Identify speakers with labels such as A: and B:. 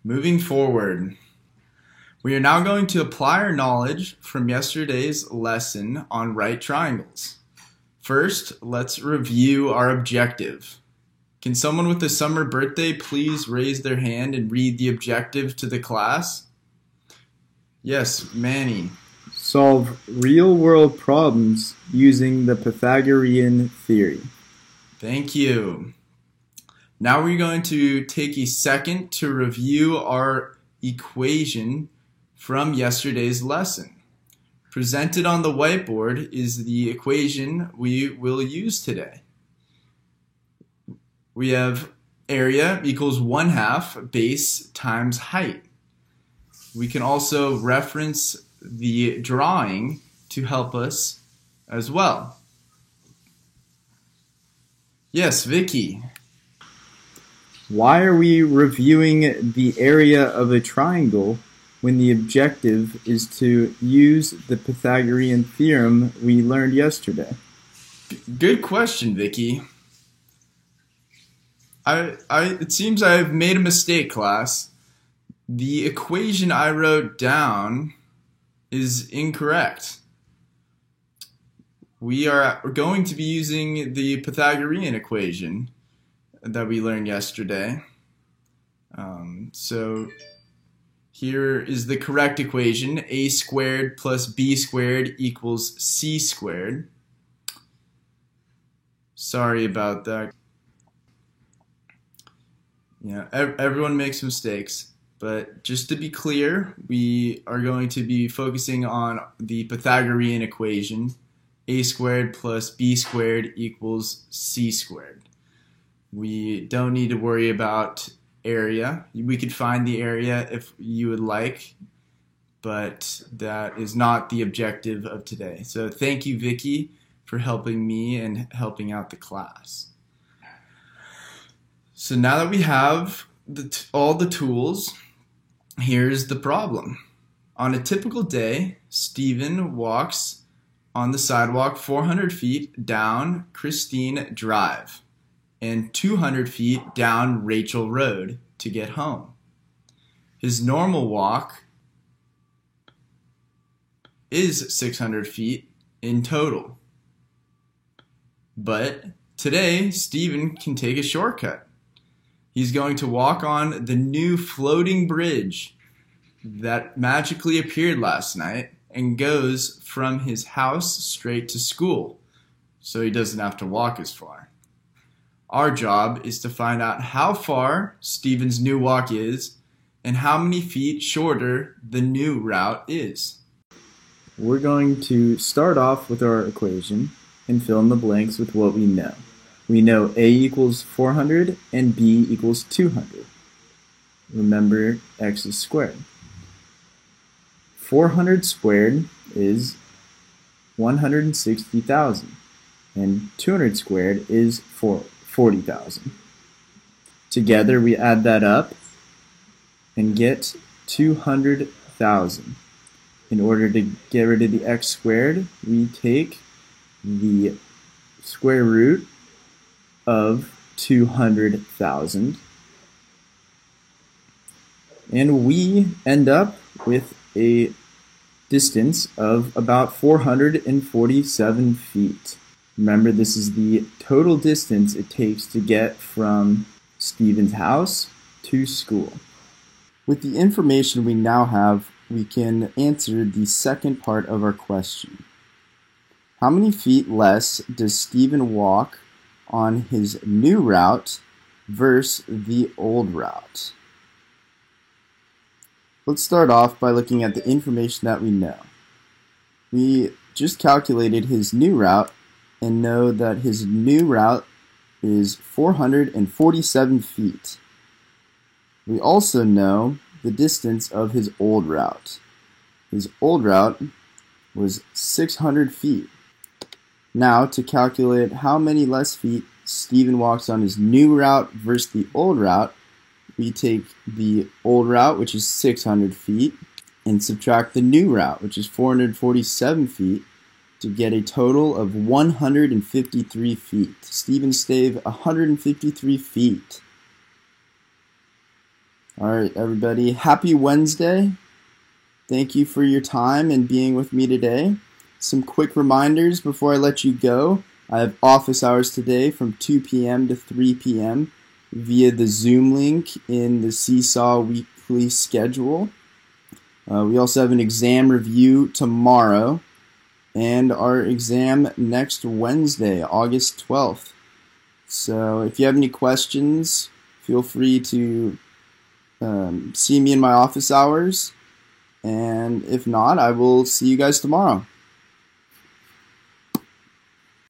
A: Moving forward, we are now going to apply our knowledge from yesterday's lesson on right triangles. First, let's review our objective. Can someone with a summer birthday please raise their hand and read the objective to the class? Yes, Manny.
B: Solve real-world problems using the Pythagorean theory.
A: Thank you. Now we're going to take a second to review our equation from yesterday's lesson. Presented on the whiteboard is the equation we will use today. We have area equals 1/2 base times height. We can also reference the drawing to help us as well. Yes, Vicky.
B: Why are we reviewing the area of a triangle when the objective is to use the Pythagorean theorem we learned yesterday?
A: Good question, Vicky. It seems I've made a mistake, class. The equation I wrote down is incorrect. We are going to be using the Pythagorean equation that we learned yesterday. So here is the correct equation. A squared plus b squared equals c squared. Sorry about that. Yeah, everyone makes mistakes, but just to be clear, we are going to be focusing on the Pythagorean equation. A squared plus b squared equals c squared. We don't need to worry about area. We could find the area if you would like, but that is not the objective of today. So thank you, Vicky, for helping me and helping out the class. So now that we have all the tools, here's the problem. On a typical day, Stephen walks on the sidewalk 400 feet down Christine Drive and 200 feet down Rachel Road to get home. His normal walk is 600 feet in total. But today, Stephen can take a shortcut. He's going to walk on the new floating bridge that magically appeared last night and goes from his house straight to school, so he doesn't have to walk as far. Our job is to find out how far Stephen's new walk is and how many feet shorter the new route is.
B: We're going to start off with our equation and fill in the blanks with what we know. We know A equals 400 and B equals 200. Remember, x is squared. 400 squared is 160,000, and 200 squared is 40,000. Together, we add that up and get 200,000. In order to get rid of the x squared, we take the square root of 200,000, and we end up with a distance of about 447 feet. Remember, this is the total distance it takes to get from Stephen's house to school. With the information we now have, we can answer the second part of our question. How many feet less does Stephen walk on his new route versus the old route? Let's start off by looking at the information that we know. We just calculated his new route and know that his new route is 447 feet. We also know the distance of his old route. His old route was 600 feet. Now, to calculate how many less feet Stephen walks on his new route versus the old route, we take the old route, which is 600 feet, and subtract the new route, which is 447 feet, to get a total of 153 feet. Stephen saved 153 feet. All right, everybody. Happy Wednesday. Thank you for your time and being with me today. Some quick reminders before I let you go. I have office hours today from 2 p.m. to 3 p.m. via the Zoom link in the Seesaw weekly schedule. We also have an exam review tomorrow and our exam next Wednesday, August 12th. So if you have any questions, feel free to see me in my office hours. And if not, I will see you guys tomorrow.